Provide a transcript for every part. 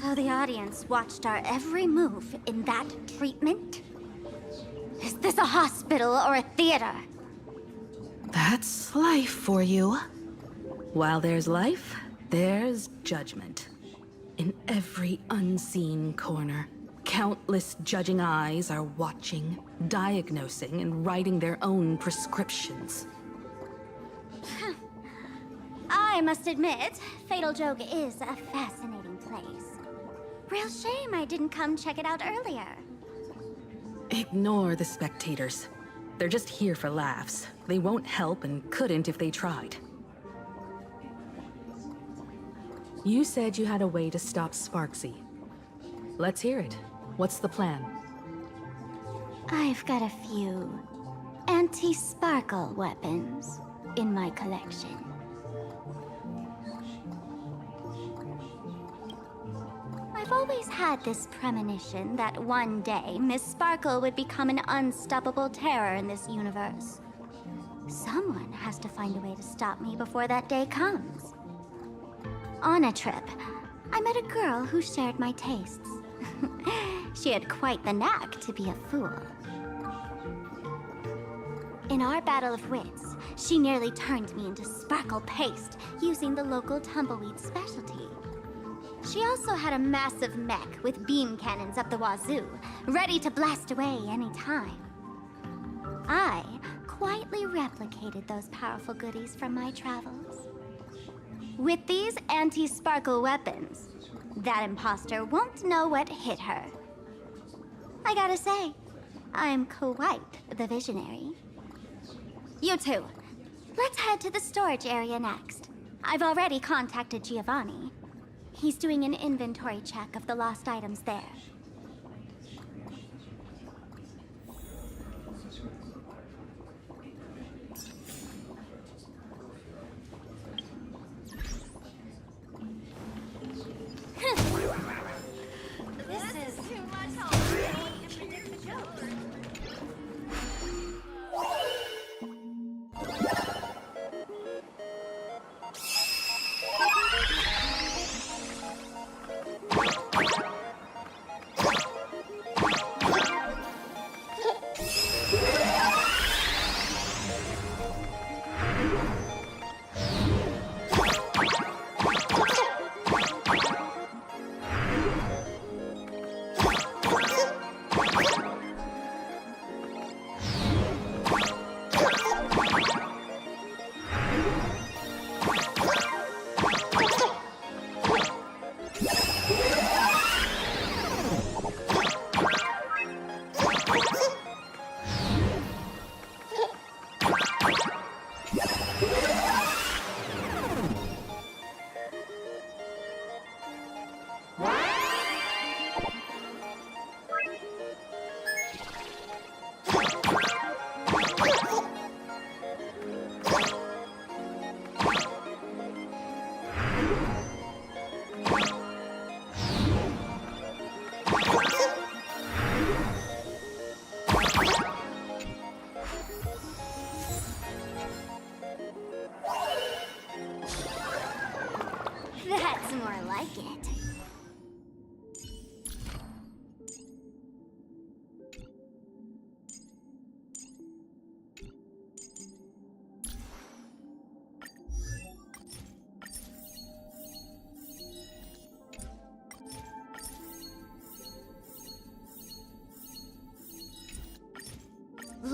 So the audience watched our every move in that treatment? Is this a hospital or a theater? That's life for you. While there's life, there's judgment. In every unseen corner, countless judging eyes are watching, diagnosing, and writing their own prescriptions. I must admit, Fatal Joke is a fascinating place. Real shame I didn't come check it out earlier. Ignore the spectators. They're just here for laughs. They won't help and couldn't if they tried. You said you had a way to stop Sparksy. Let's hear it. What's the plan? I've got a few anti-sparkle weapons in my collection. I've always had this premonition that one day Miss Sparkle would become an unstoppable terror in this universe. Someone has to find a way to stop me before that day comes. On a trip, I met a girl who shared my tastes. She had quite the knack to be a fool. In our battle of wits, she nearly turned me into sparkle paste using the local tumbleweed specialty. She also had a massive mech with beam cannons up the wazoo, ready to blast away any time. I quietly replicated those powerful goodies from my travels. With these anti-sparkle weapons, that imposter won't know what hit her. I gotta say, I'm quite the visionary. You two, let's head to the storage area next. I've already contacted Giovanni. He's doing an inventory check of the lost items there. This is too much already. Predict the joke.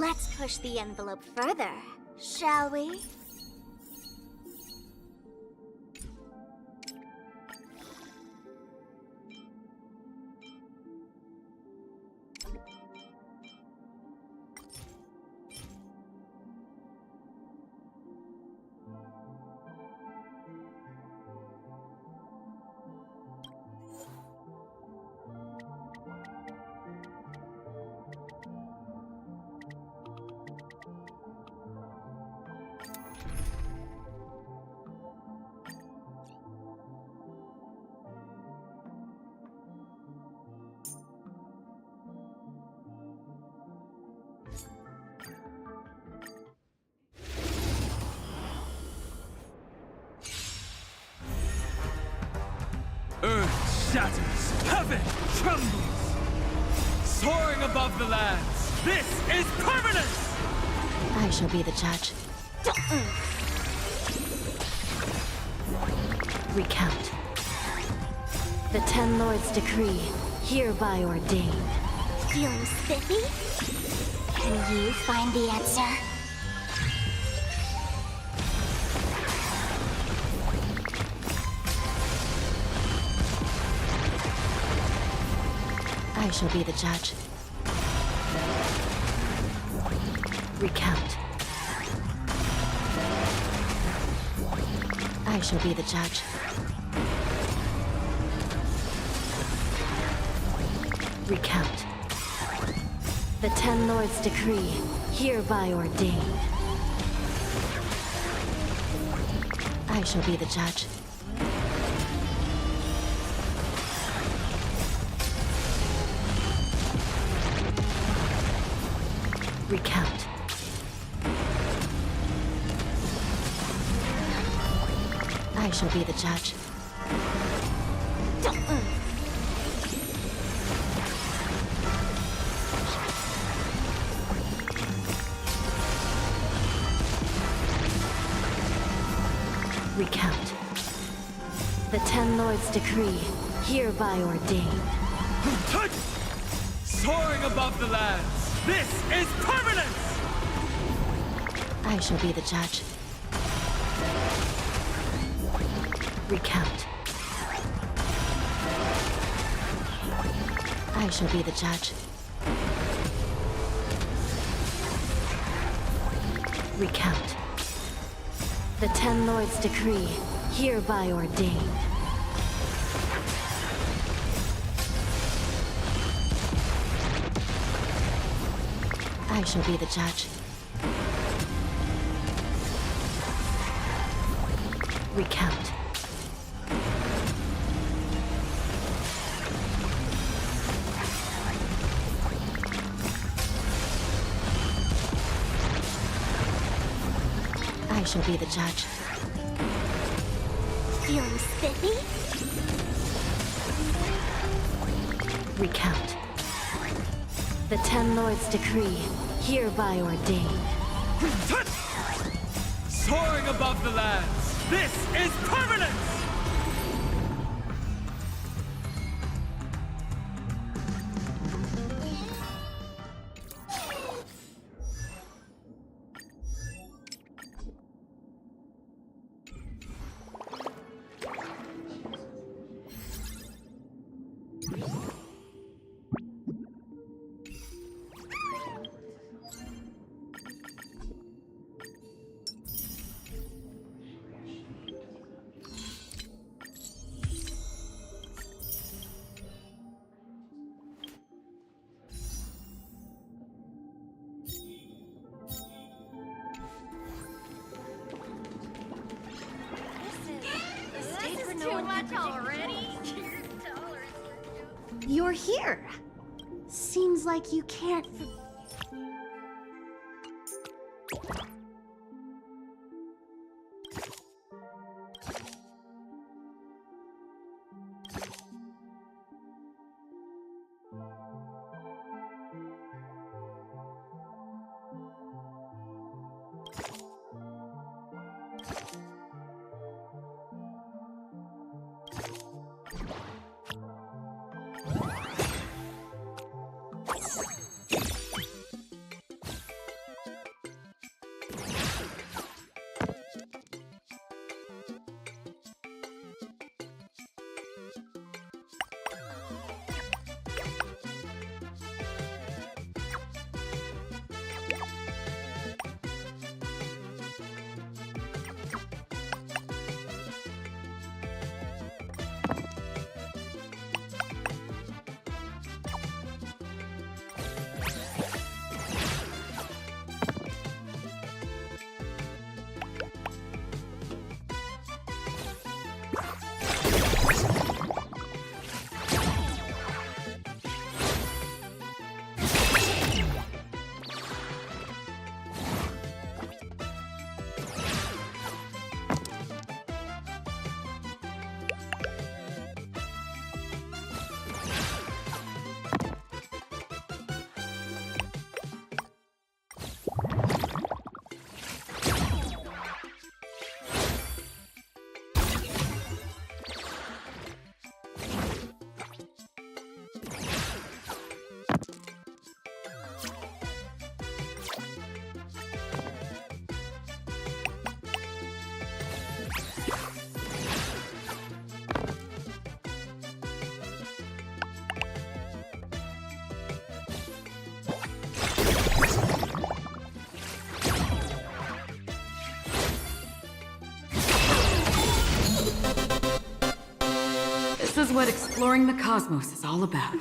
Let's push the envelope further, shall we? Earth shatters, heaven trembles. Soaring above the lands, this is permanence! I shall be the judge. Recount. The Ten Lords' decree, hereby ordained. Feeling spiffy? Can you find the answer? I shall be the judge. Recount. I shall be the judge. Recount. The Ten Lords' decree, hereby ordained. I shall be the judge. Recount. I shall be the judge. Recount. The Ten Lords' decree, hereby ordained. Soaring above the lands, this is permanence! I shall be the judge. Recount. I shall be the judge. Recount. The Ten Lords' decree, hereby ordained. I shall be the judge. Recount. I shall be the judge. Feeling spiffy? Recount. The Ten Lords' decree, hereby ordained. Soaring above the lands, this is permanence! You're here. Seems like you can't. exploring the cosmos is all about.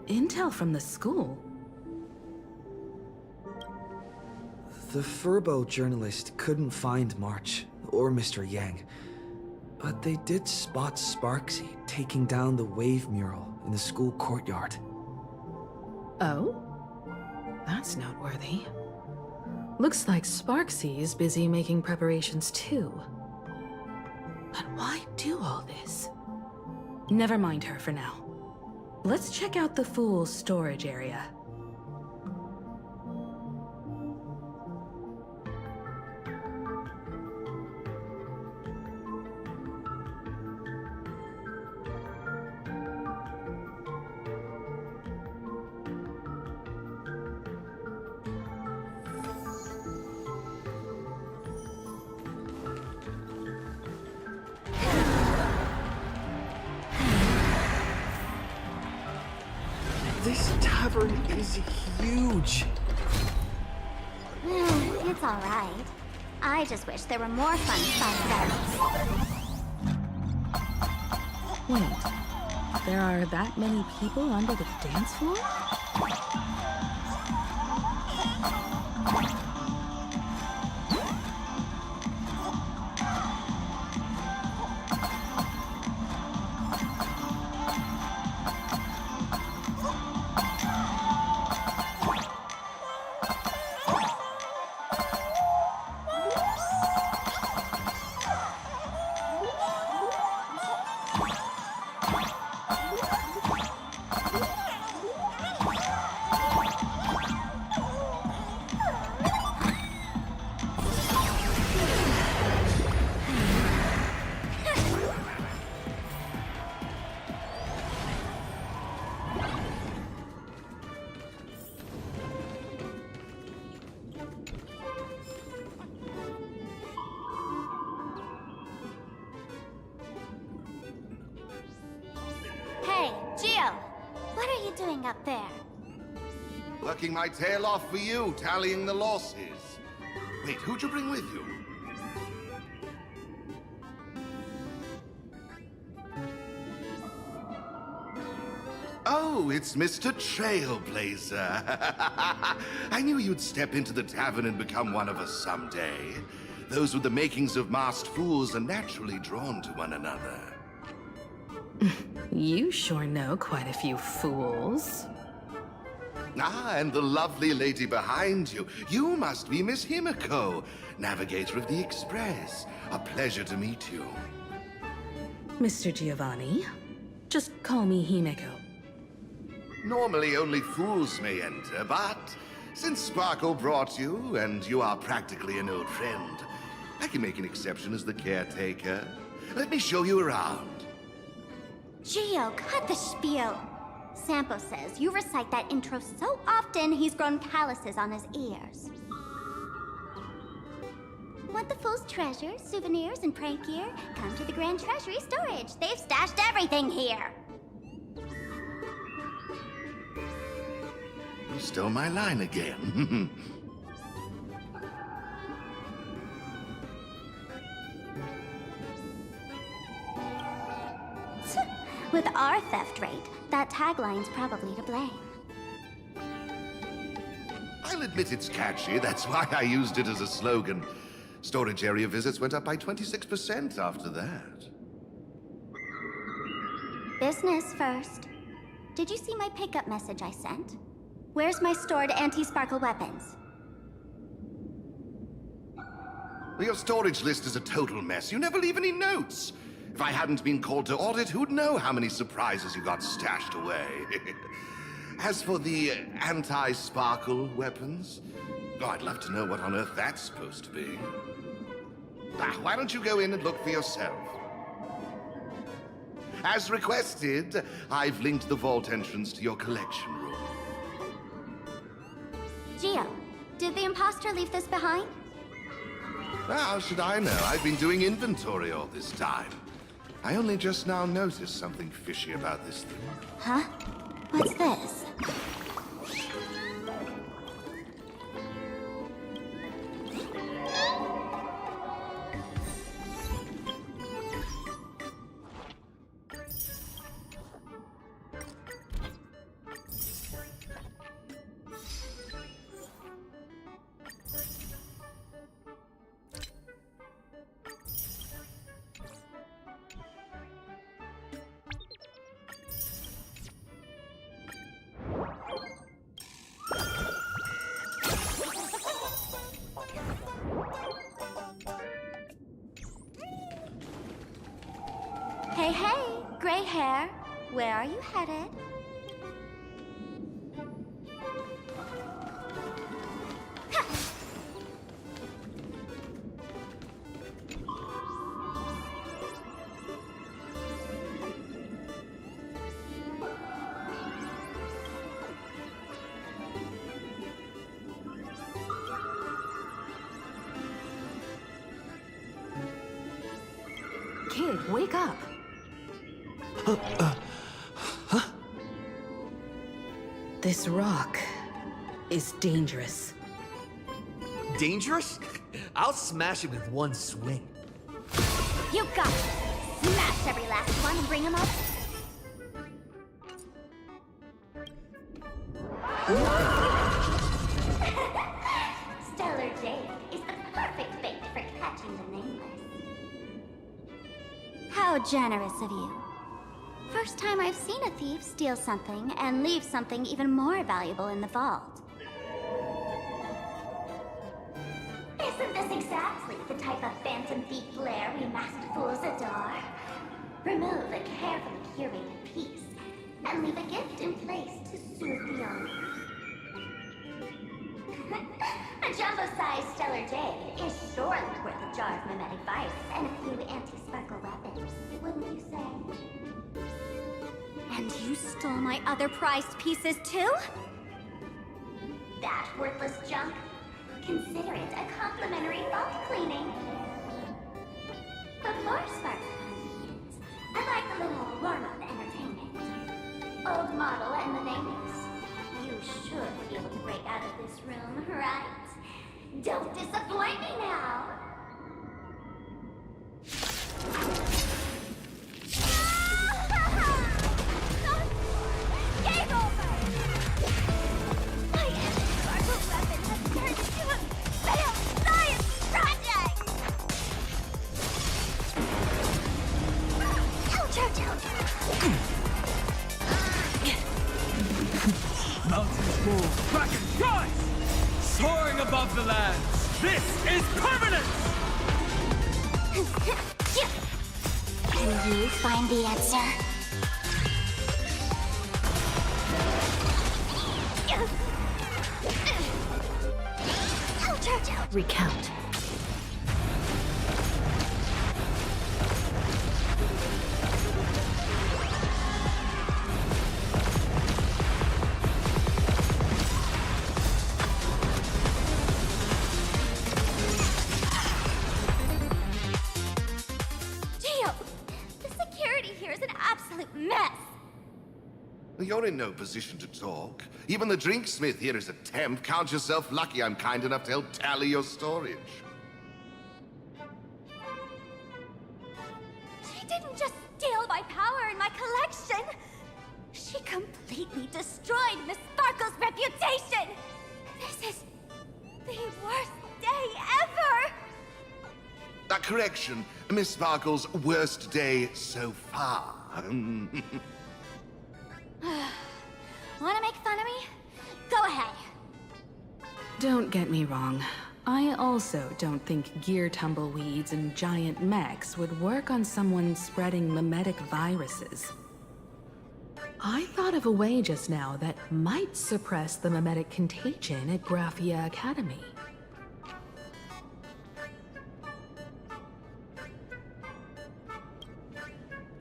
Intel from the school? The Furbo journalist couldn't find March or Mr. Yang, but they did spot Sparksy taking down the wave mural in the school courtyard. Oh? That's noteworthy. Looks like Sparksy is busy making preparations too. But why do all this? Never mind her for now. Let's check out the Fool's storage area. This tavern is huge. It's alright. I just wish there were more fun spots there. Wait, there are that many people under the dance floor? What are you doing up there? Working my tail off for you, tallying the losses. Wait, who'd you bring with you? Oh, it's Mr. Trailblazer. I knew you'd step into the tavern and become one of us someday. Those with the makings of masked fools are naturally drawn to one another. You sure know quite a few fools. Ah, and the lovely lady behind you. You must be Miss Himiko, navigator of the Express. A pleasure to meet you. Mr. Giovanni, just call me Himiko. Normally only fools may enter, but since Sparkle brought you, and you are practically an old friend, I can make an exception as the caretaker. Let me show you around. Gio, cut the spiel. Sampo says you recite that intro so often he's grown calluses on his ears. Want the Fool's treasures, souvenirs, and prank gear? Come to the Grand Treasury Storage. They've stashed everything here. You stole my line again. With our theft rate, that tagline's probably to blame. I'll admit it's catchy. That's why I used it as a slogan. Storage area visits went up by 26% after that. Business first. Did you see my pickup message I sent? Where's my stored anti-sparkle weapons? Well, your storage list is a total mess. You never leave any notes. If I hadn't been called to audit, who'd know how many surprises you got stashed away? As for the anti-sparkle weapons, oh, I'd love to know what on earth that's supposed to be. Why don't you go in and look for yourself? As requested, I've linked the vault entrance to your collection room. Gio, did the imposter leave this behind? How should I know? I've been doing inventory all this time. I only just now noticed something fishy about this thing. Huh? What's this? Hey, hey, gray hair. Where are you headed? Kid, wake up. This rock is dangerous. Dangerous? I'll smash it with one swing. You got it. Smash every last one and bring him up. Stellar Jade is the perfect bait for catching the nameless. How generous of you. First time I've seen a thief steal something and leave something even more valuable in the vault. Isn't this exactly the type of phantom thief flair we masked fools adore? Remove a carefully curated piece and leave a gift in place to soothe the owner. A jumbo-sized Stellar Jade is surely worth a jar of mimetic virus and a few anti-sparkle weapons, wouldn't you say? And you stole my other prized pieces too? That worthless junk? Consider it a complimentary vault cleaning. But more sparkle convenience. I like a little warm-up entertainment. Old model and the nameless. You should be able to break out of this room, right? Don't disappoint me now! Game over! My anti-sparkle weapon has turned into a failed science project! Ouch, ouch, ouch! Mountains fall, kraken rise! Soaring above the lands, this is permanence! Can you find the answer? Ouch, ouch, ouch! Recount. Gio, the security here is an absolute mess. You're in no position to talk. Even the drinksmith here is a temp. Count yourself lucky I'm kind enough to help tally your storage. She didn't just steal my power and my collection. She completely destroyed Miss Sparkle's reputation. This is the worst day ever. A correction, Miss Sparkle's worst day so far. Want to make fun of me? Go ahead. Don't get me wrong. I also don't think gear tumbleweeds and giant mechs would work on someone spreading mimetic viruses. I thought of a way just now that might suppress the mimetic contagion at Graphia Academy.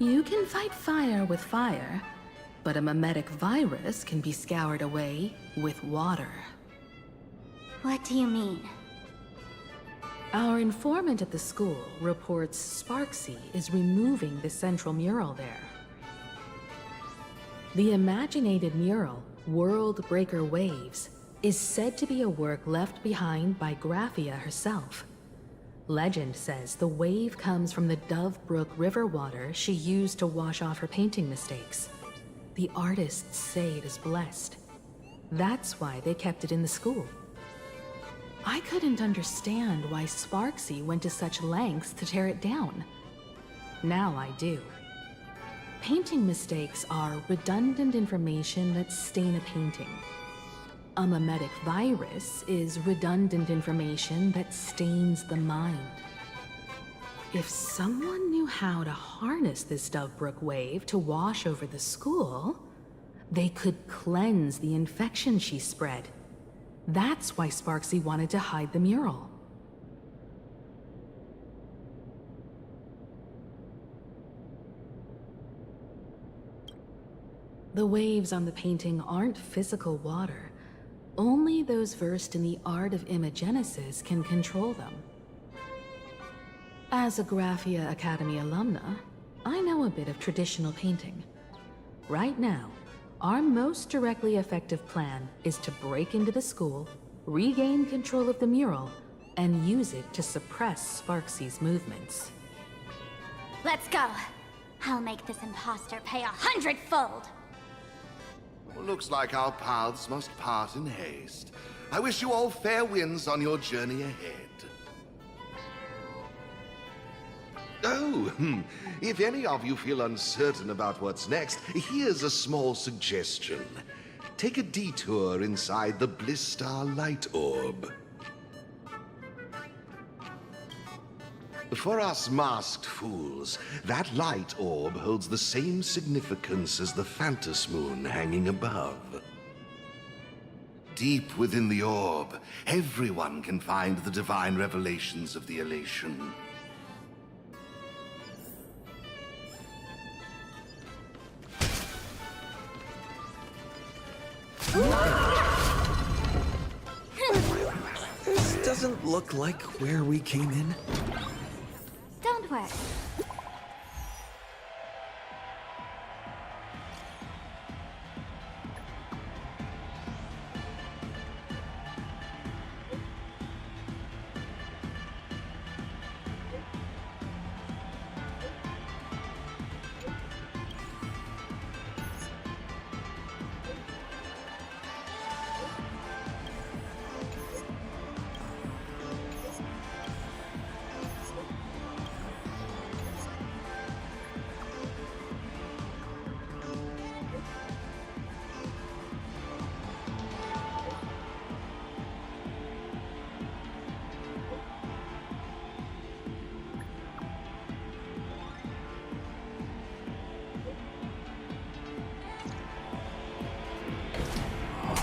You can fight fire with fire, but a mimetic virus can be scoured away with water. What do you mean? Our informant at the school reports Sparksy is removing the central mural there. The imaginated mural, World Breaker Waves, is said to be a work left behind by Graphia herself. Legend says the wave comes from the Dove Brook river water she used to wash off her painting mistakes. The artists say it is blessed. That's why they kept it in the school. I couldn't understand why Sparksy went to such lengths to tear it down. Now I do. Painting mistakes are redundant information that stain a painting. A mimetic virus is redundant information that stains the mind. If someone knew how to harness this Dovebrook wave to wash over the school, they could cleanse the infection she spread. That's why Sparksy wanted to hide the mural. The waves on the painting aren't physical water. Only those versed in the art of imagenesis can control them. As a Graphia Academy alumna, I know a bit of traditional painting. Right now, our most directly effective plan is to break into the school, regain control of the mural, and use it to suppress Sparksy's movements. Let's go. I'll make this imposter pay 100-fold. Looks like our paths must part in haste. I wish you all fair winds on your journey ahead. Oh, if any of you feel uncertain about what's next, here's a small suggestion. Take a detour inside the Blistar Light Orb. For us masked fools, that light orb holds the same significance as the Phantos Moon hanging above. Deep within the orb, everyone can find the divine revelations of the elation. This doesn't look like where we came in. Don't worry.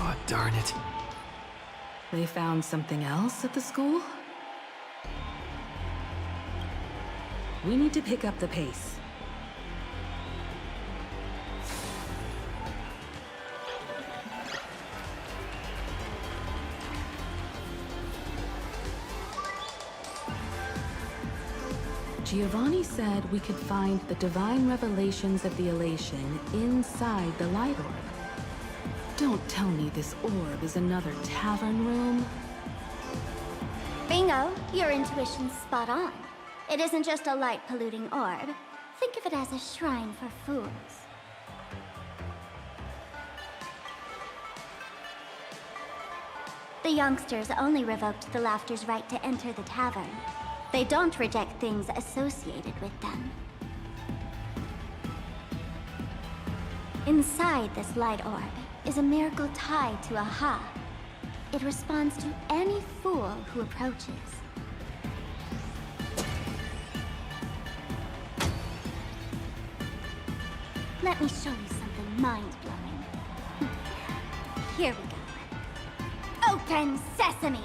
Oh, darn it. They found something else at the school? We need to pick up the pace. Giovanni said we could find the divine revelations of the elation inside the light orb. Don't tell me this orb is another tavern room. Bingo, your intuition's spot on. It isn't just a light-polluting orb. Think of it as a shrine for fools. The youngsters only revoked the Laughter's right to enter the tavern. They don't reject things associated with them. Inside this light orb is a miracle tied to Aha. It responds to any fool who approaches. Let me show you something mind-blowing. Here we go. Open sesame!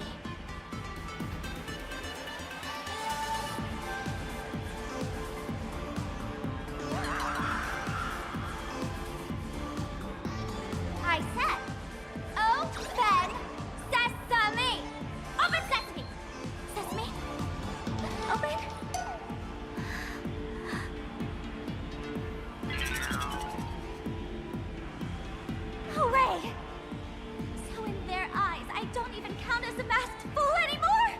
I said, open sesame! Open sesame! Sesame? Open? Hooray! So in their eyes, I don't even count as a masked fool anymore!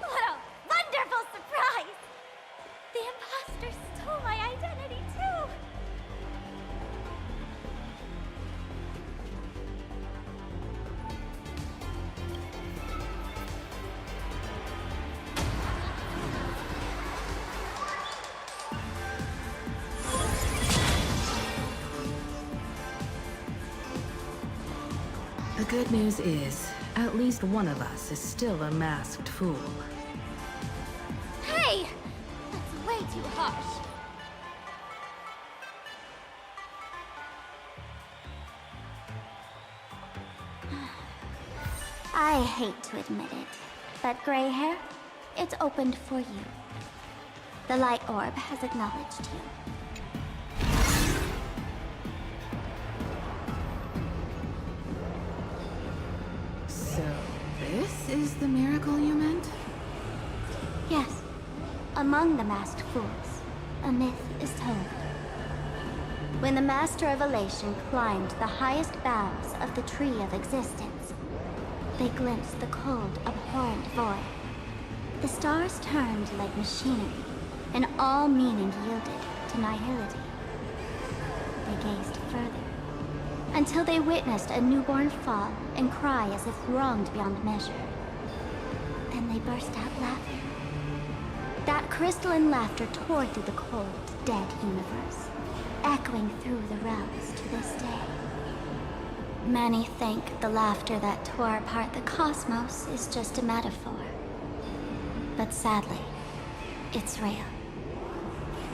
What a wonderful surprise! The imposter stole my identity too! The good news is, at least one of us is still a masked fool. Hey! That's way too harsh. I hate to admit it, but gray hair, it's opened for you. The light orb has acknowledged you. So, this is the miracle you meant? Yes, among the masked fools, a myth is told. When the Master of Elation climbed the highest boughs of the Tree of Existence, they glimpsed the cold, abhorrent void. The stars turned like machinery, and all meaning yielded to nihility. They gazed further, until they witnessed a newborn fall and cry as if wronged beyond measure. Then they burst out laughing. That crystalline laughter tore through the cold, dead universe, echoing through the realms to this day. Many think the laughter that tore apart the cosmos is just a metaphor. But sadly, it's real.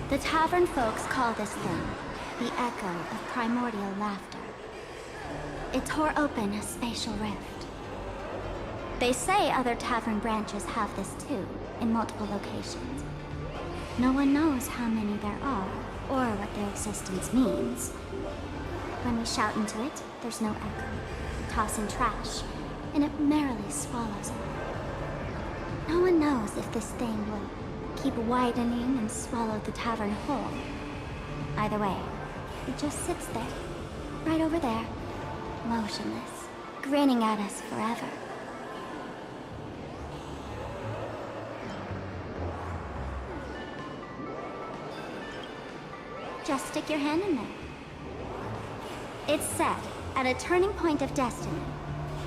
The tavern folks call this thing the echo of primordial laughter. It tore open a spatial rift. They say other tavern branches have this too, in multiple locations. No one knows how many there are, or what their existence means. When we shout into it, there's no echo. Toss in trash, and it merrily swallows it. No one knows if this thing will keep widening and swallow the tavern whole. Either way, it just sits there, right over there, motionless, grinning at us forever. Just stick your hand in there. It's said, at a turning point of destiny,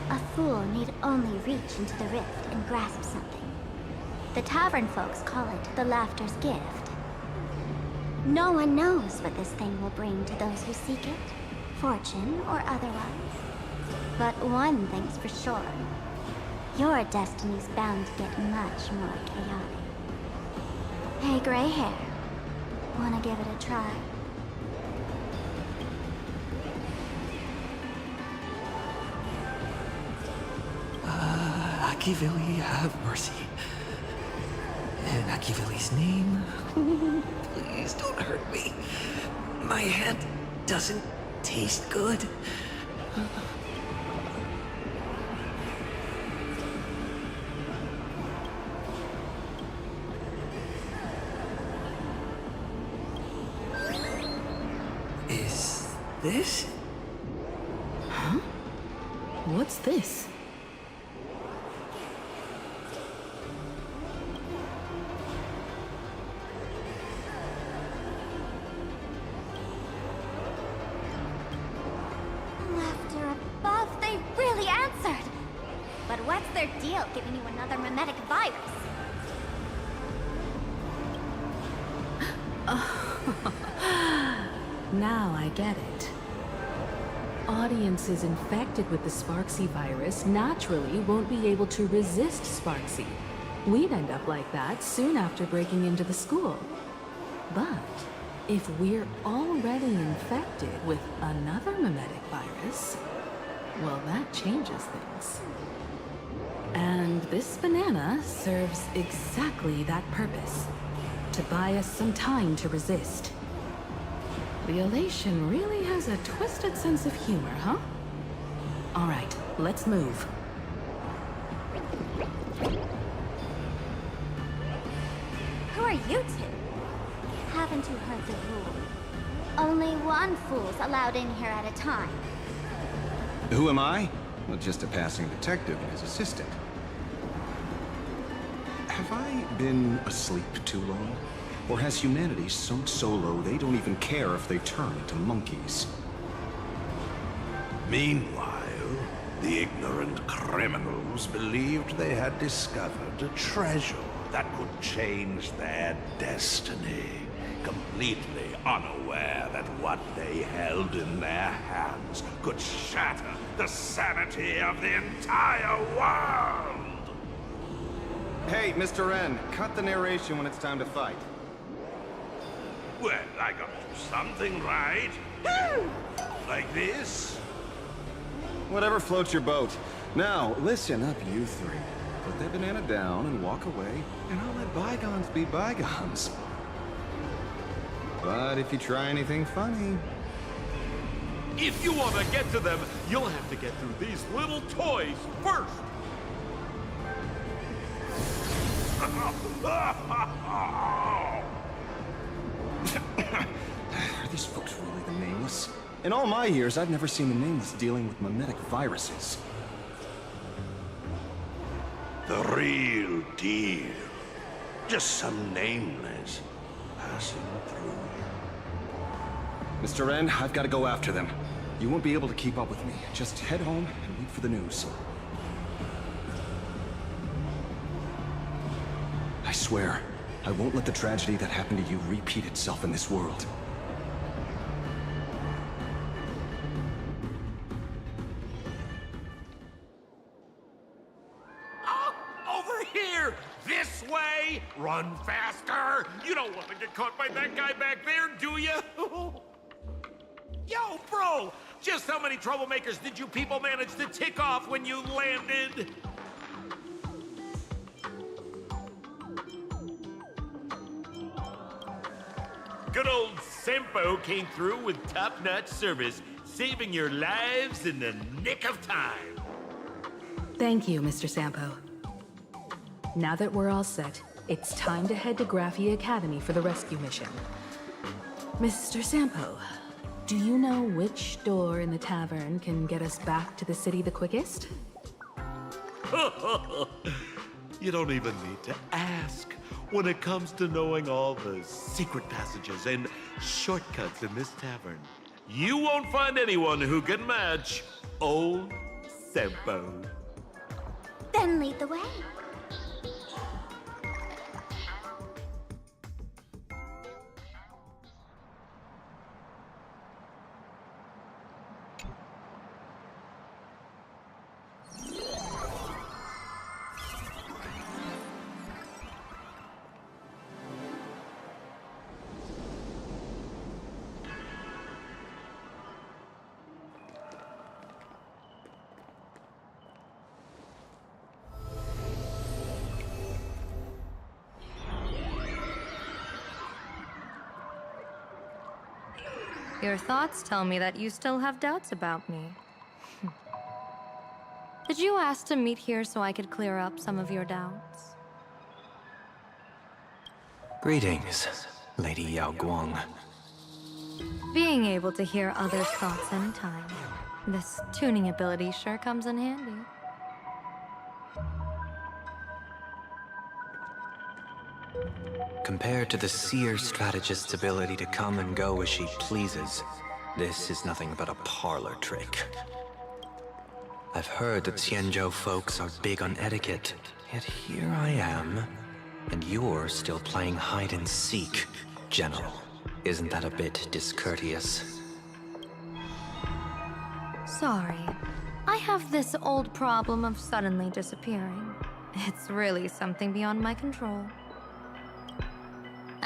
a fool need only reach into the rift and grasp something. The tavern folks call it the laughter's gift. No one knows what this thing will bring to those who seek it, fortune or otherwise. But one thing's for sure. Your destiny's bound to get much more chaotic. Hey, gray hair. Wanna give it a try? Akivili, have mercy. In Akivili's name, please don't hurt me. My hand doesn't taste good. Is this? Huh? What's this? Laughter above, they really answered! But what's their deal giving you another mimetic virus? Now I get it. Audiences infected with the Sparksy virus naturally won't be able to resist Sparksy. We'd end up like that soon after breaking into the school. But if we're already infected with another mimetic virus, well, that changes things. And this banana serves exactly that purpose. To buy us some time to resist. The elation really has a twisted sense of humor, huh? All right, let's move. Who are you two? Haven't you heard the rule? Only one fool's allowed in here at a time. Who am I? Well, just a passing detective and his assistant. Have I been asleep too long? Or has humanity sunk so low they don't even care if they turn into monkeys? Meanwhile, the ignorant criminals believed they had discovered a treasure that could change their destiny, completely unaware that what they held in their hands could shatter the sanity of the entire world! Hey, Mr. N, cut the narration when it's time to fight. Well, I got you something, right? Like this? Whatever floats your boat. Now, listen up, you three. Put that banana down and walk away, and I'll let bygones be bygones. But if you try anything funny... If you want to get to them, you'll have to get through these little toys first. Are these folks really the Nameless? In all my years, I've never seen the Nameless dealing with mimetic viruses. The real deal. Just some nameless passing through. Mr. N, I've got to go after them. You won't be able to keep up with me. Just head home and wait for the news. I swear, I won't let the tragedy that happened to you repeat itself in this world. Over here! This way! Run faster! You don't want to get caught by that guy back there, do you? Yo, bro! Just how many troublemakers did you people manage to tick off when you landed? Good old Sempo came through with top-notch service, saving your lives in the nick of time. Thank you, Mr. Sampo. Now that we're all set, it's time to head to Graphia Academy for the rescue mission. Mr. Sampo, do you know which door in the tavern can get us back to the city the quickest? You don't even need to ask. When it comes to knowing all the secret passages and shortcuts in this tavern, you won't find anyone who can match old Sempo. Then lead the way. Your thoughts tell me that you still have doubts about me. Did you ask to meet here so I could clear up some of your doubts? Greetings, Lady Yao Guang. Being able to hear others' thoughts anytime. This tuning ability sure comes in handy. Compared to the seer strategist's ability to come and go as she pleases, this is nothing but a parlor trick. I've heard that Xianzhou folks are big on etiquette, yet here I am, and you're still playing hide and seek, General. Isn't that a bit discourteous? Sorry. I have this old problem of suddenly disappearing. It's really something beyond my control.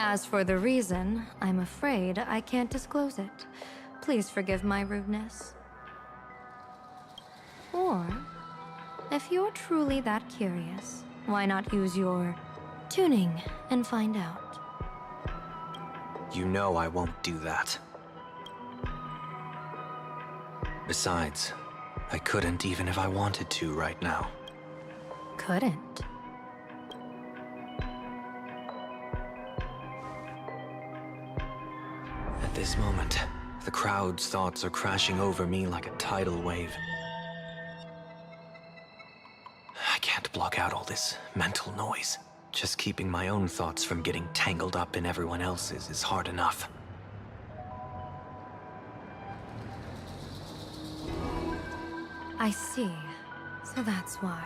As for the reason, I'm afraid I can't disclose it. Please forgive my rudeness. Or, if you're truly that curious, why not use your tuning and find out? You know I won't do that. Besides, I couldn't even if I wanted to right now. Couldn't. At this moment, the crowd's thoughts are crashing over me like a tidal wave. I can't block out all this mental noise. Just keeping my own thoughts from getting tangled up in everyone else's is hard enough. I see. So that's why.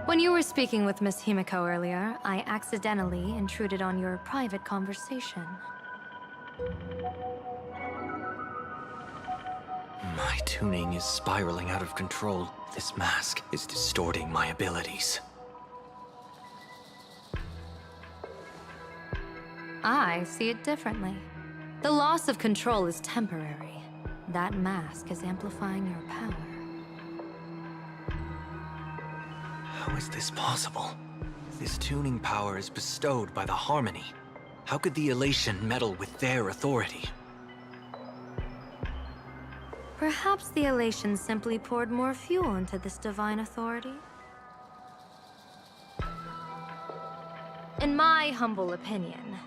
When you were speaking with Miss Himiko earlier, I accidentally intruded on your private conversation. My tuning is spiraling out of control. This mask is distorting my abilities. I see it differently. The loss of control is temporary. That mask is amplifying your power. How is this possible? This tuning power is bestowed by the Harmony. How could the Elation meddle with their authority? Perhaps the Elation simply poured more fuel into this divine authority? In my humble opinion,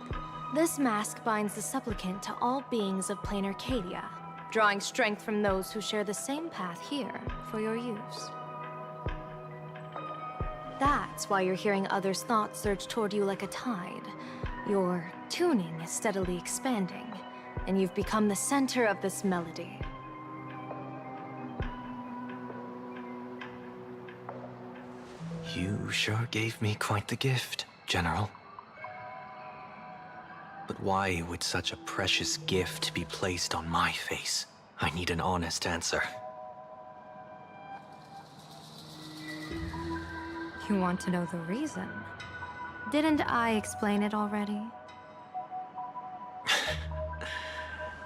this mask binds the supplicant to all beings of plain Arcadia, drawing strength from those who share the same path here for your use. That's why you're hearing others' thoughts surge toward you like a tide. Your tuning is steadily expanding, and you've become the center of this melody. You sure gave me quite the gift, General. But why would such a precious gift be placed on my face? I need an honest answer. You want to know the reason? Didn't I explain it already?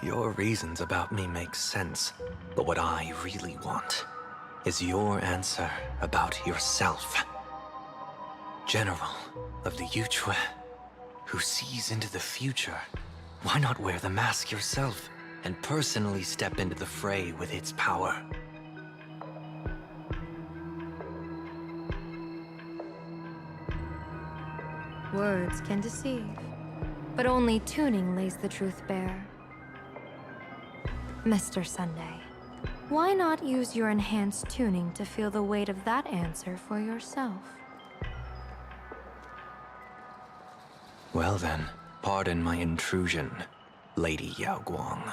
Your reasons about me make sense, but what I really want is your answer about yourself. General of the Yuchue, who sees into the future. Why not wear the mask yourself and personally step into the fray with its power? Words can deceive, but only tuning lays the truth bare. Mr. Sunday, why not use your enhanced tuning to feel the weight of that answer for yourself? Well then, pardon my intrusion, Lady Yao Guang.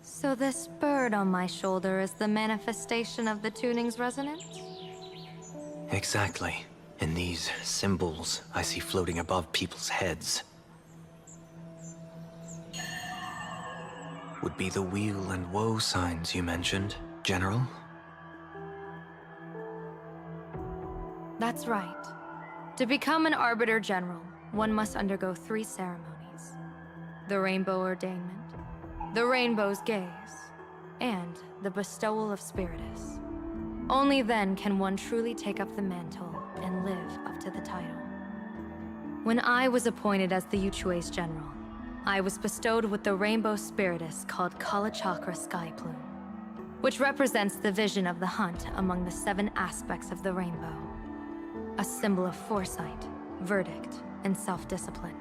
So this bird on my shoulder is the manifestation of the tuning's resonance? Exactly. And these symbols I see floating above people's heads would be the wheel and woe signs you mentioned, General? That's right. To become an Arbiter General, one must undergo 3 ceremonies. The Rainbow Ordainment, the Rainbow's Gaze, and the Bestowal of Spiritus. Only then can one truly take up the mantle and live up to the title. When I was appointed as the Yuchue's general, I was bestowed with the Rainbow Spiritus called Kalachakra Sky Plume, which represents the vision of the hunt among the 7 aspects of the rainbow. A symbol of foresight, verdict, and self-discipline.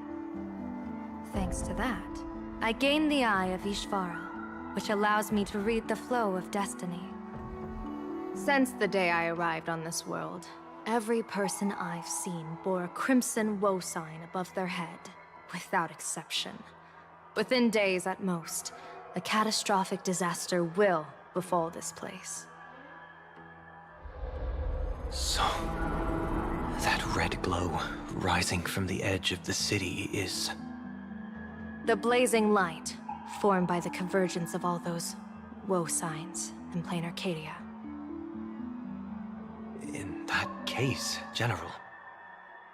Thanks to that, I gained the Eye of Ishvara, which allows me to read the flow of destiny. Since the day I arrived on this world, every person I've seen bore a crimson woe sign above their head, without exception. Within days at most, a catastrophic disaster will befall this place. So, that red glow rising from the edge of the city is... The blazing light, formed by the convergence of all those woe signs in plain Arcadia. In that case, General.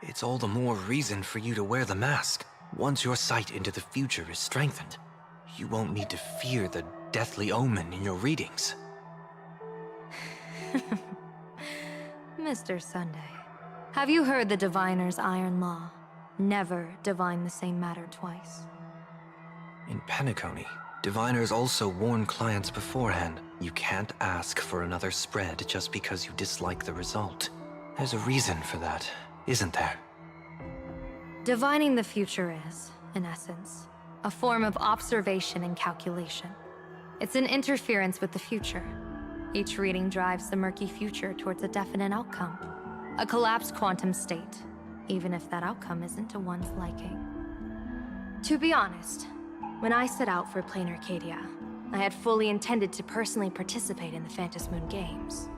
It's all the more reason for you to wear the mask. Once your sight into the future is strengthened, you won't need to fear the deathly omen in your readings. Mr. Sunday, have you heard the diviner's iron law? Never divine the same matter twice. In Penacony, diviners also warn clients beforehand. You can't ask for another spread just because you dislike the result. There's a reason for that, isn't there? Divining the future is, in essence, a form of observation and calculation. It's an interference with the future. Each reading drives the murky future towards a definite outcome. A collapsed quantum state, even if that outcome isn't to one's liking. To be honest, when I set out for Plain Arcadia, I had fully intended to personally participate in the Phantasmoon Games.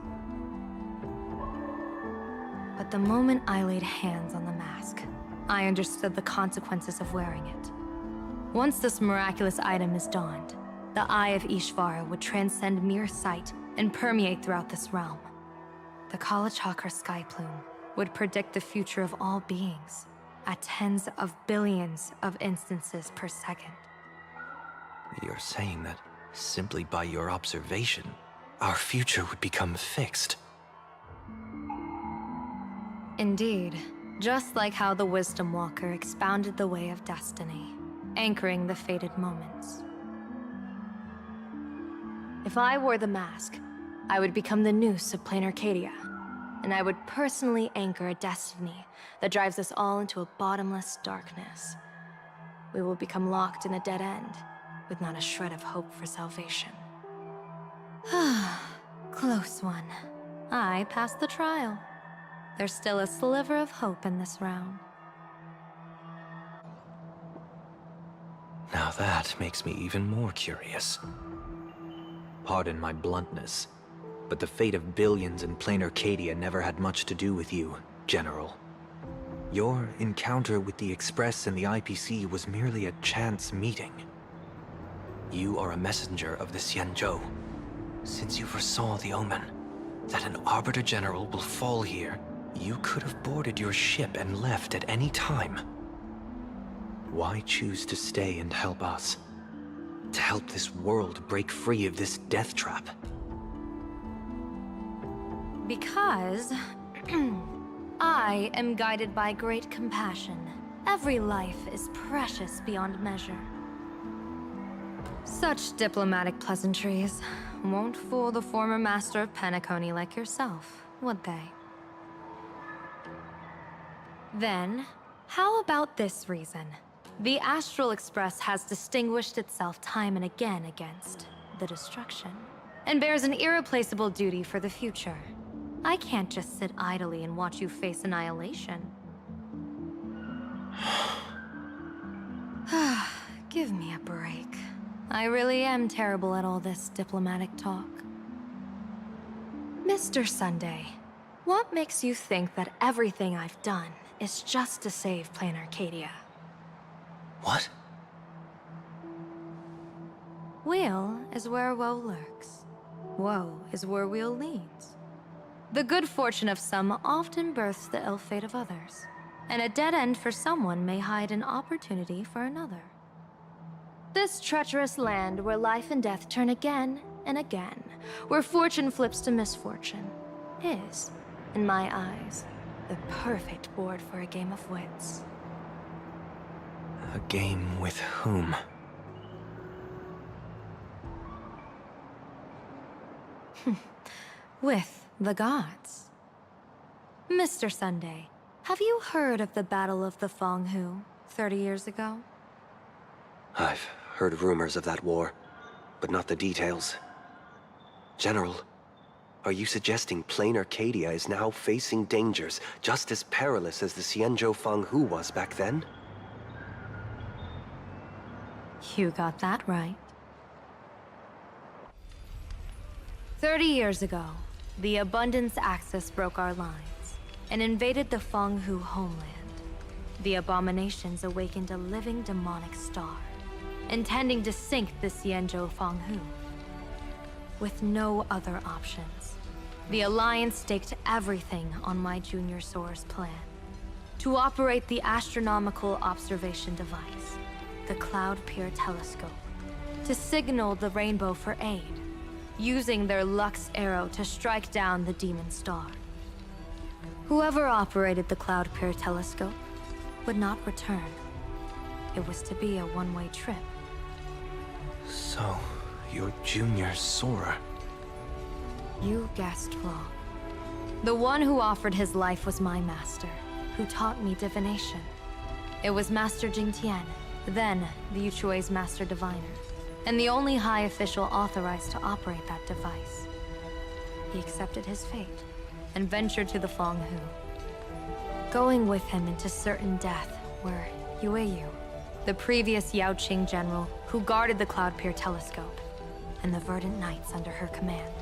But the moment I laid hands on the mask, I understood the consequences of wearing it. Once this miraculous item is donned, the Eye of Ishvara would transcend mere sight and permeate throughout this realm. The Kalachakra sky plume would predict the future of all beings at tens of billions of instances per second. You're saying that simply by your observation, our future would become fixed. Indeed, just like how the Wisdom Walker expounded the way of destiny, anchoring the fated moments. If I wore the mask, I would become the noose of Plain Arcadia, and I would personally anchor a destiny that drives us all into a bottomless darkness. We will become locked in a dead end, with not a shred of hope for salvation. Close one. I passed the trial. There's still a sliver of hope in this round. Now that makes me even more curious. Pardon my bluntness, but the fate of billions in Plain Arcadia never had much to do with you, General. Your encounter with the Express and the IPC was merely a chance meeting. You are a messenger of the Xianzhou. Since you foresaw the omen, that an Arbiter General will fall here, you could have boarded your ship and left at any time. Why choose to stay and help us? To help this world break free of this death trap? Because I am guided by great compassion. Every life is precious beyond measure. Such diplomatic pleasantries won't fool the former master of Penacony like yourself, would they? Then, how about this reason? The Astral Express has distinguished itself time and again against the destruction, and bears an irreplaceable duty for the future. I can't just sit idly and watch you face annihilation. Give me a break. I really am terrible at all this diplomatic talk. Mr. Sunday, what makes you think that everything I've done is just to save Plain Arcadia? What? Weal is where woe lurks. Woe is where weal leads. The good fortune of some often births the ill fate of others, and a dead end for someone may hide an opportunity for another. This treacherous land where life and death turn again and again, where fortune flips to misfortune, is, in my eyes, the perfect board for a game of wits. A game with whom? With the gods. Mr. Sunday, have you heard of the Battle of the Fonghu 30 years ago? I've heard rumors of that war, but not the details. General, are you suggesting Plain Arcadia is now facing dangers just as perilous as the Xianzhou Fanghu was back then? You got that right. 30 years ago, the Abundance Axis broke our lines and invaded the Fanghu homeland. The abominations awakened a living demonic star, intending to sink the Xianzhou Fanghu. With no other options, the Alliance staked everything on my Junior Soar's plan. To operate the astronomical observation device, the Cloud Pier telescope, to signal the Rainbow for aid, using their Lux arrow to strike down the Demon Star. Whoever operated the Cloud Pier telescope would not return. It was to be a one-way trip. So, you're Junior Soar. You guessed wrong. The one who offered his life was my master, who taught me divination. It was Master Jingtian, then the Yuchue's Master Diviner, and the only high official authorized to operate that device. He accepted his fate and ventured to the Fonghu, going with him into certain death were Yueyu, the previous Yaoqing general who guarded the Cloud Pier telescope, and the Verdant Knights under her command.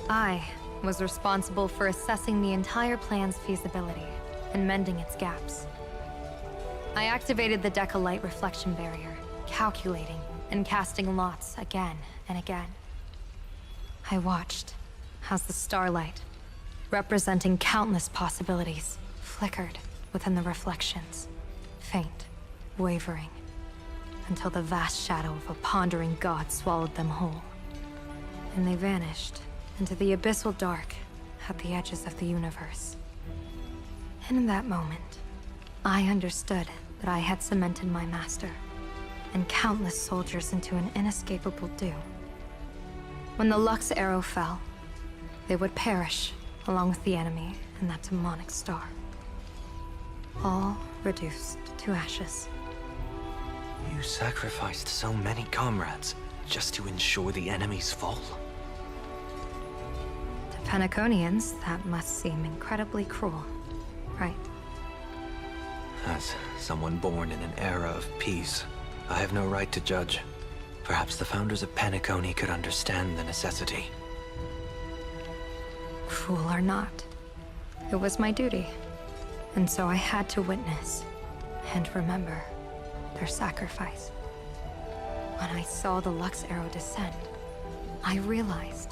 I was responsible for assessing the entire plan's feasibility and mending its gaps. I activated the Decalite reflection barrier, calculating and casting lots again and again. I watched as the starlight, representing countless possibilities, flickered within the reflections, faint, wavering, until the vast shadow of a pondering god swallowed them whole. And they vanished into the abyssal dark at the edges of the universe. And in that moment, I understood that I had cemented my master and countless soldiers into an inescapable doom. When the Lux arrow fell, they would perish along with the enemy and that demonic star. All reduced to ashes. You sacrificed so many comrades just to ensure the enemy's fall. To Penaconians, that must seem incredibly cruel, right? As someone born in an era of peace, I have no right to judge. Perhaps the founders of Penacony could understand the necessity. Cruel or not, it was my duty. And so I had to witness and remember their sacrifice. When I saw the Lux arrow descend, I realized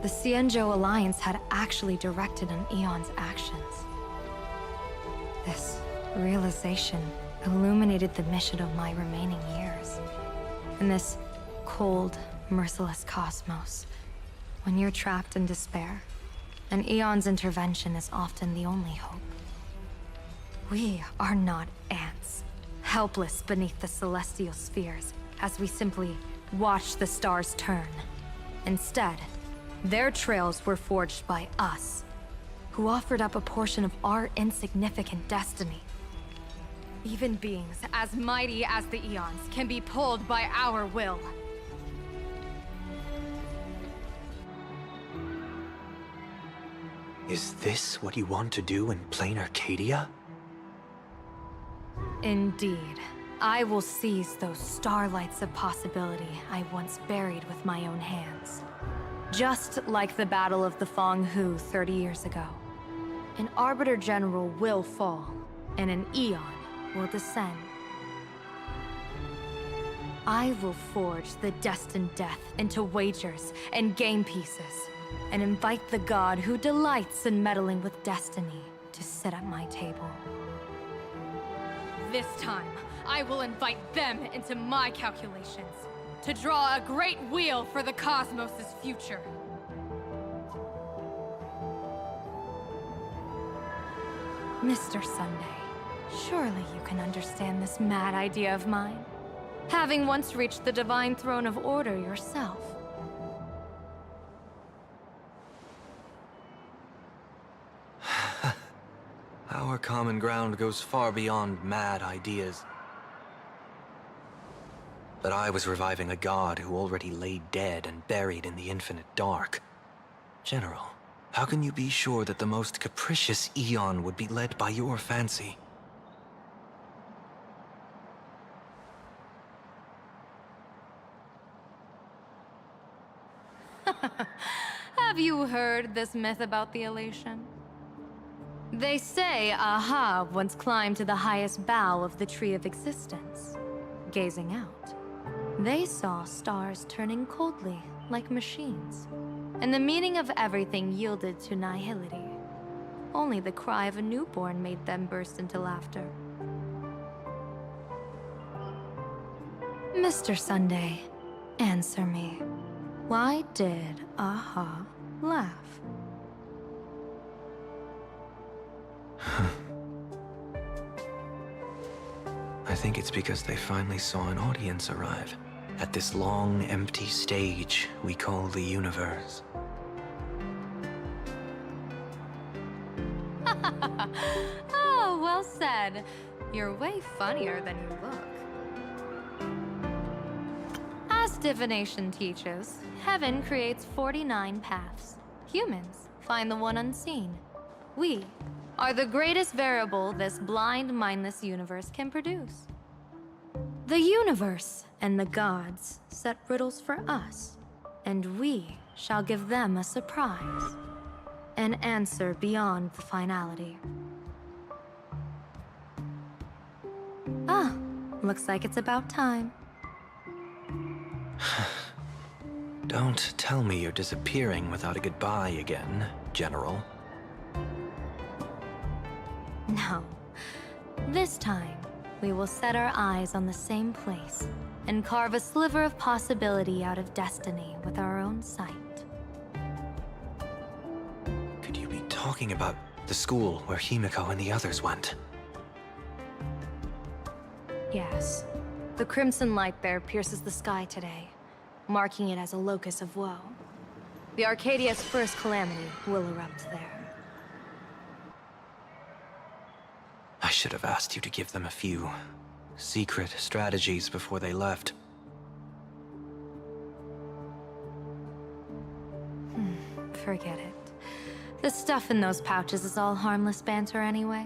the Xianzhou Alliance had actually directed an Eon's actions. This realization illuminated the mission of my remaining years. In this cold, merciless cosmos, when you're trapped in despair, an Eon's intervention is often the only hope. We are not ants, helpless beneath the celestial spheres as we simply watch the stars turn. Instead, their trails were forged by us, who offered up a portion of our insignificant destiny. Even beings as mighty as the Eons can be pulled by our will. Is this what you want to do in plain Arcadia? Indeed. I will seize those starlights of possibility I once buried with my own hands. Just like the Battle of the Fonghu 30 years ago. An Arbiter General will fall, and an Eon will descend. I will forge the destined death into wagers and game pieces, and invite the god who delights in meddling with destiny to sit at my table. This time, I will invite them into my calculations, to draw a great wheel for the cosmos' future. Mr. Sunday, surely you can understand this mad idea of mine, having once reached the divine throne of order yourself. Our common ground goes far beyond mad ideas. But I was reviving a god who already lay dead and buried in the infinite dark. General, how can you be sure that the most capricious Eon would be led by your fancy? Have you heard this myth about the elation? They say Aha once climbed to the highest bough of the Tree of Existence. Gazing out, they saw stars turning coldly like machines, and the meaning of everything yielded to nihility. Only the cry of a newborn made them burst into laughter. Mr. Sunday, answer me. Why did Aha laugh? I think it's because they finally saw an audience arrive at this long, empty stage we call the universe. Oh, well said. You're way funnier than you look. As divination teaches, heaven creates 49 paths. Humans find the one unseen. We are the greatest variable this blind, mindless universe can produce. The universe and the gods set riddles for us, and we shall give them a surprise. An answer beyond the finality. Ah, looks like it's about time. Don't tell me you're disappearing without a goodbye again, General. No. This time, we will set our eyes on the same place and carve a sliver of possibility out of destiny with our own sight. Could you be talking about the school where Himiko and the others went? Yes. The crimson light there pierces the sky today, marking it as a locus of woe. The Arcadia's first calamity will erupt there. I should have asked you to give them a few secret strategies before they left. Forget it. The stuff in those pouches is all harmless banter anyway.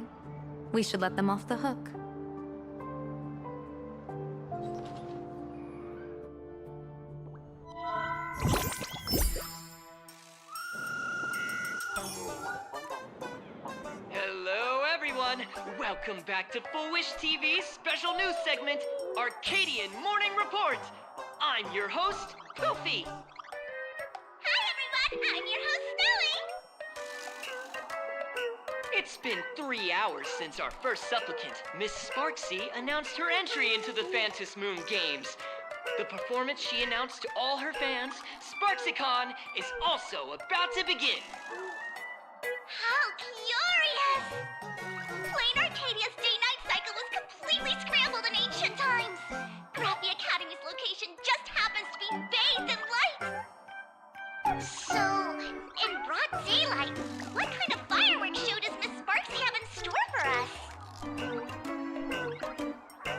We should let them off the hook. Hello, everyone. Welcome back to Full Wish TV's special news segment, Arcadian Morning Report. I'm your host, Poofy. Hi, everyone! I'm your host, Snowy! It's been 3 hours since our first supplicant, Miss Sparksy, announced her entry into the Phantom Moon Games. The performance she announced to all her fans, SparksyCon, is also about to begin. How curious! Plain Arcadia's day-night cycle was completely scrambled in ancient times. Grappy Academy's location just happens to be bathed in light. So, in broad daylight, what kind of fireworks show does Miss Sparksy have in store for us?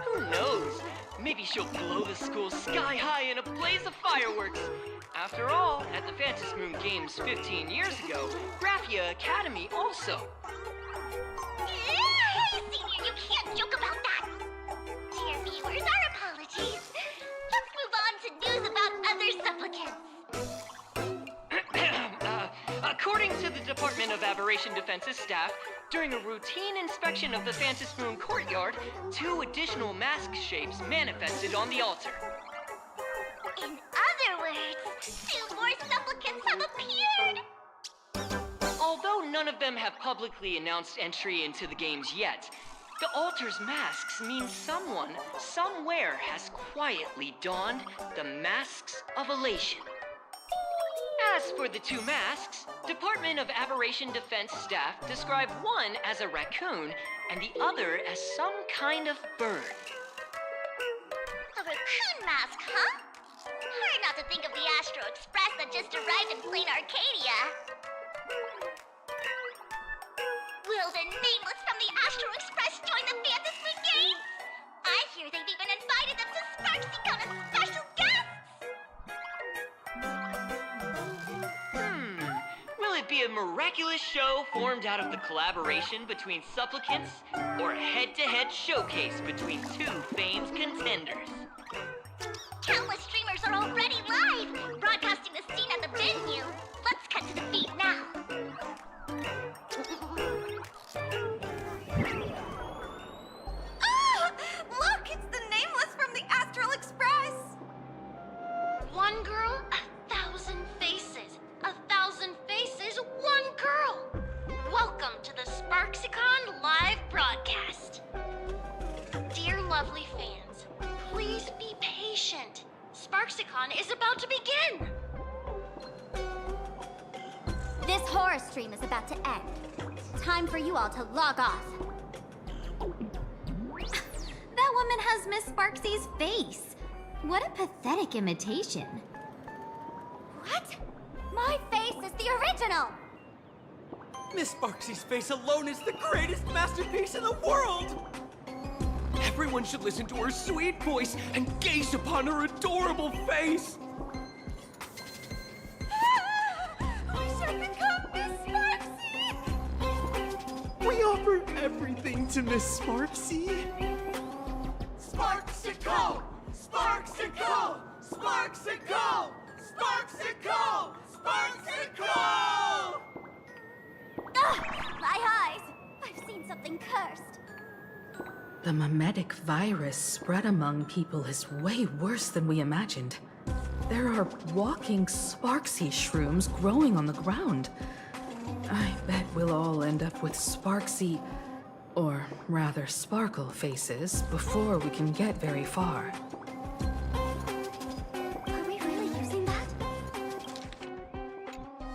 Who knows? Maybe she'll blow the school sky high in a blaze of fireworks. After all, at the Phantom Moon Games 15 years ago, Graphia Academy also. Hey, Senior, you can't joke about that! Dear viewers, our apologies. Let's move on to news about other supplicants. According to the Department of Aberration Defense's staff, during a routine inspection of the Phantom Moon courtyard, 2 additional mask shapes manifested on the altar. In other words, 2 more supplicants have appeared! Although none of them have publicly announced entry into the games yet, the altar's masks mean someone, somewhere, has quietly donned the masks of elation. As for the 2 masks, Department of Aberration Defense staff describe one as a raccoon and the other as some kind of bird. A raccoon mask, huh? Hard not to think of the Astro Express that just arrived in plain Arcadia. Will the nameless from the Astro Express join the Phantom Moon Games? I hear they've even invited them to SparksyCon as special guests! Will it be a miraculous show formed out of the collaboration between supplicants, or a head-to-head showcase between 2 famed contenders? Countless streamers are already live, broadcasting the scene at the venue. Let's cut to the feed now. Ah! Look, it's the nameless from the Astral Express! One girl, 1,000 faces. 1,000 Welcome to the SparksyCon live broadcast. Dear lovely fans, please be patient. SparksyCon is about to begin. This horror stream is about to end. Time for you all to log off. That woman has Miss Sparksy's face. What a pathetic imitation. What? My face is the original! Miss Sparksy's face alone is the greatest masterpiece in the world! Everyone should listen to her sweet voice and gaze upon her adorable face! We should become Miss Sparksy! We offer everything to Miss Sparksy. Sparksicle! Sparksicle! Sparksicle! Sparksicle! Sparksicle! Ugh! My eyes! I've seen something cursed. The mimetic virus spread among people is way worse than we imagined. There are walking Sparksy shrooms growing on the ground. I bet we'll all end up with Sparksy, or rather Sparkle faces before we can get very far. Are we really using that?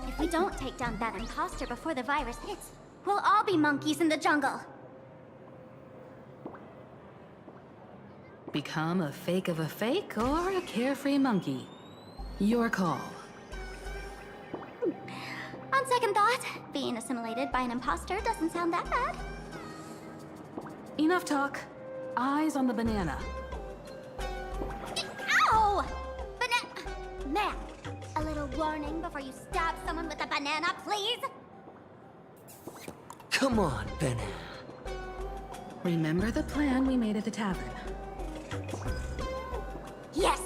If we don't take down that imposter before the virus hits, we'll all be monkeys in the jungle. Become a fake of a fake or a carefree monkey. Your call. On second thought, being assimilated by an imposter doesn't sound that bad. Enough talk. Eyes on the banana. Ow! Ma'am, a little warning before you stab someone with a banana, please? Come on, banana. Remember the plan we made at the tavern. Yes,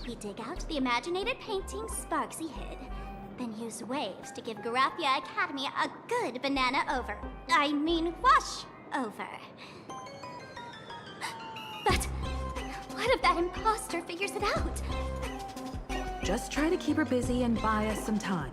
we dig out the imaginated painting Sparksy hid, then use waves to give Garafia Academy a good banana wash over. But what if that imposter figures it out? Just try to keep her busy and buy us some time.